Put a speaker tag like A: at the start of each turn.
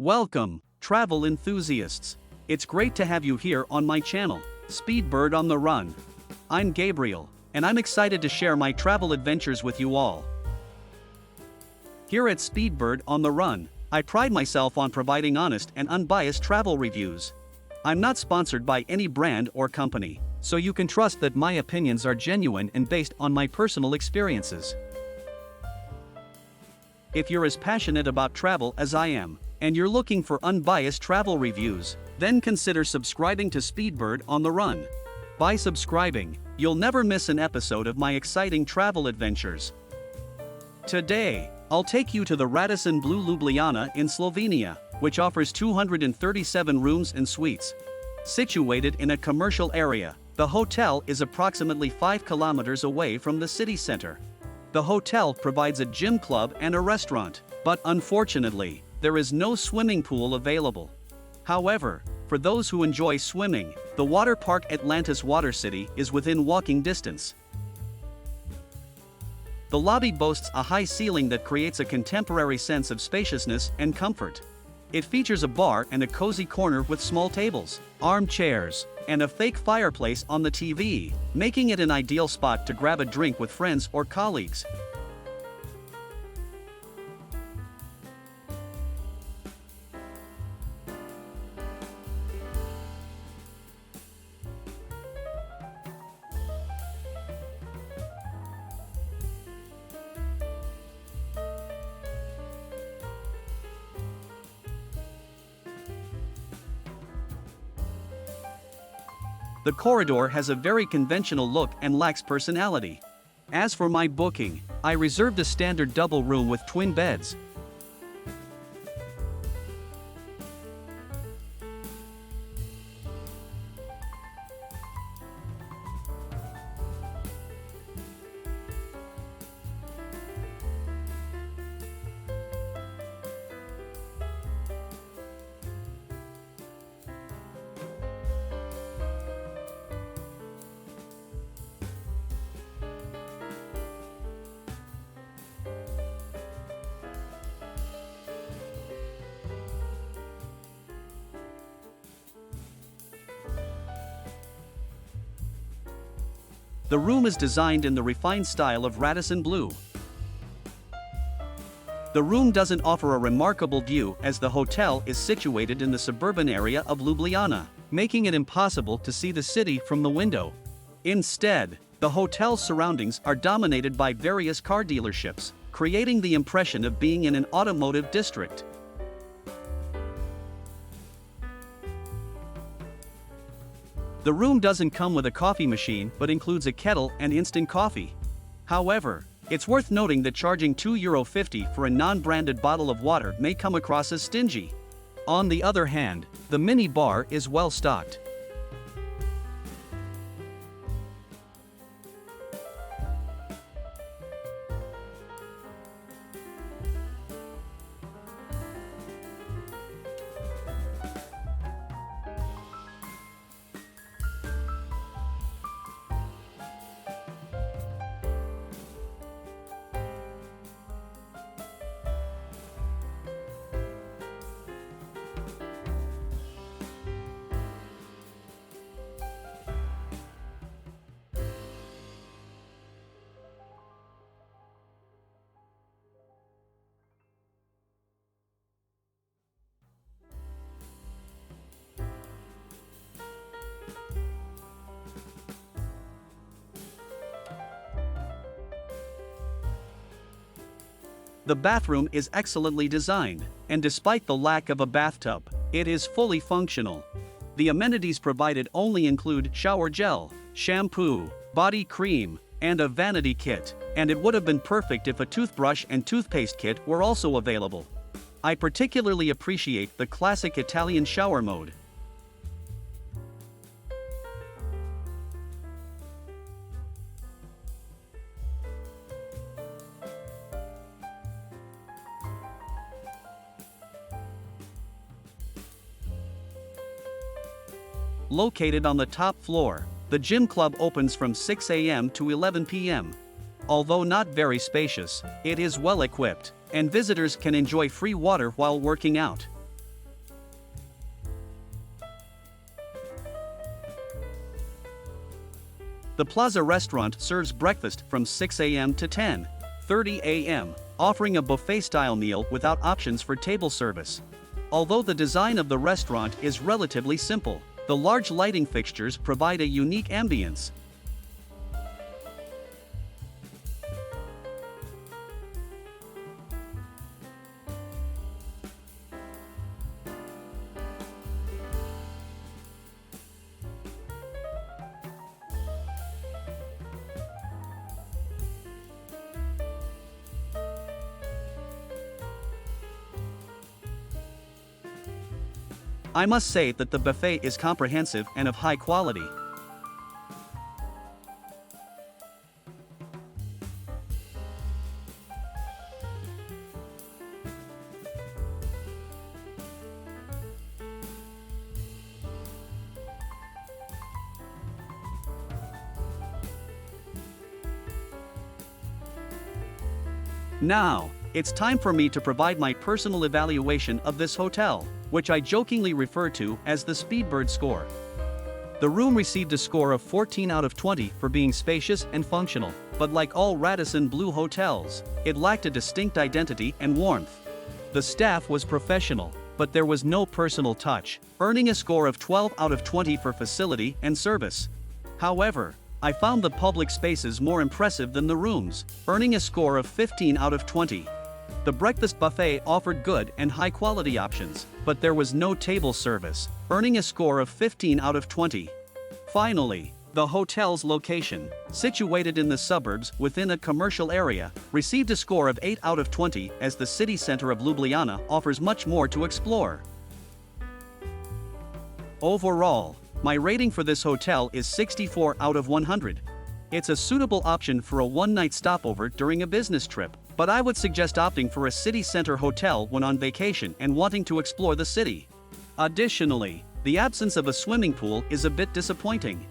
A: Welcome, travel enthusiasts. It's great to have you here on my channel, Speedbird on the Run. I'm Gabriel, and I'm excited to share my travel adventures with you all. Here at Speedbird on the Run, I pride myself on providing honest and unbiased travel reviews. I'm not sponsored by any brand or company, so you can trust that my opinions are genuine and based on my personal experiences. If you're as passionate about travel as I am, and you're looking for unbiased travel reviews, then consider subscribing to Speedbird on the Run. By subscribing, you'll never miss an episode of my exciting travel adventures. Today, I'll take you to the RADISSON BLU Ljubljana in Slovenia, which offers 237 rooms and suites. Situated in a commercial area, the hotel is approximately 5 kilometers away from the city center. The hotel provides a gym club and a restaurant, but unfortunately, there is no swimming pool available. However, for those who enjoy swimming, the water park Atlantis Water City is within walking distance. The lobby boasts a high ceiling that creates a contemporary sense of spaciousness and comfort. It features a bar and a cozy corner with small tables, armchairs, and a fake fireplace on the TV, making it an ideal spot to grab a drink with friends or colleagues. The corridor has a very conventional look and lacks personality. As for my booking, I reserved a standard double room with twin beds. The room is designed in the refined style of RADISSON BLU. The room doesn't offer a remarkable view as the hotel is situated in the suburban area of Ljubljana, making it impossible to see the city from the window. Instead, the hotel's surroundings are dominated by various car dealerships, creating the impression of being in an automotive district. The room doesn't come with a coffee machine but includes a kettle and instant coffee. However, it's worth noting that charging €2.50 for a non-branded bottle of water may come across as stingy. On the other hand, the mini bar is well stocked. The bathroom is excellently designed, and despite the lack of a bathtub, it is fully functional. The amenities provided only include shower gel, shampoo, body cream, and a vanity kit, and it would have been perfect if a toothbrush and toothpaste kit were also available. I particularly appreciate the classic Italian shower mode. Located on the top floor, the gym club opens from 6 a.m. to 11 p.m. Although not very spacious, it is well equipped, and visitors can enjoy free water while working out. The Plaza restaurant serves breakfast from 6 a.m. to 10:30 a.m., offering a buffet-style meal without options for table service. Although the design of the restaurant is relatively simple, the large lighting fixtures provide a unique ambience. I must say that the buffet is comprehensive and of high quality. Now, it's time for me to provide my personal evaluation of this hotel, which I jokingly refer to as the Speedbird Score. The room received a score of 14 out of 20 for being spacious and functional, but like all Radisson Blu hotels, it lacked a distinct identity and warmth. The staff was professional, but there was no personal touch, earning a score of 12 out of 20 for facility and service. However, I found the public spaces more impressive than the rooms, earning a score of 15 out of 20. The breakfast buffet offered good and high-quality options, but there was no table service, earning a score of 15 out of 20. Finally, the hotel's location, situated in the suburbs within a commercial area, received a score of 8 out of 20 as the city center of Ljubljana offers much more to explore. Overall, my rating for this hotel is 64 out of 100. It's a suitable option for a one-night stopover during a business trip, but I would suggest opting for a city center hotel when on vacation and wanting to explore the city. Additionally, the absence of a swimming pool is a bit disappointing.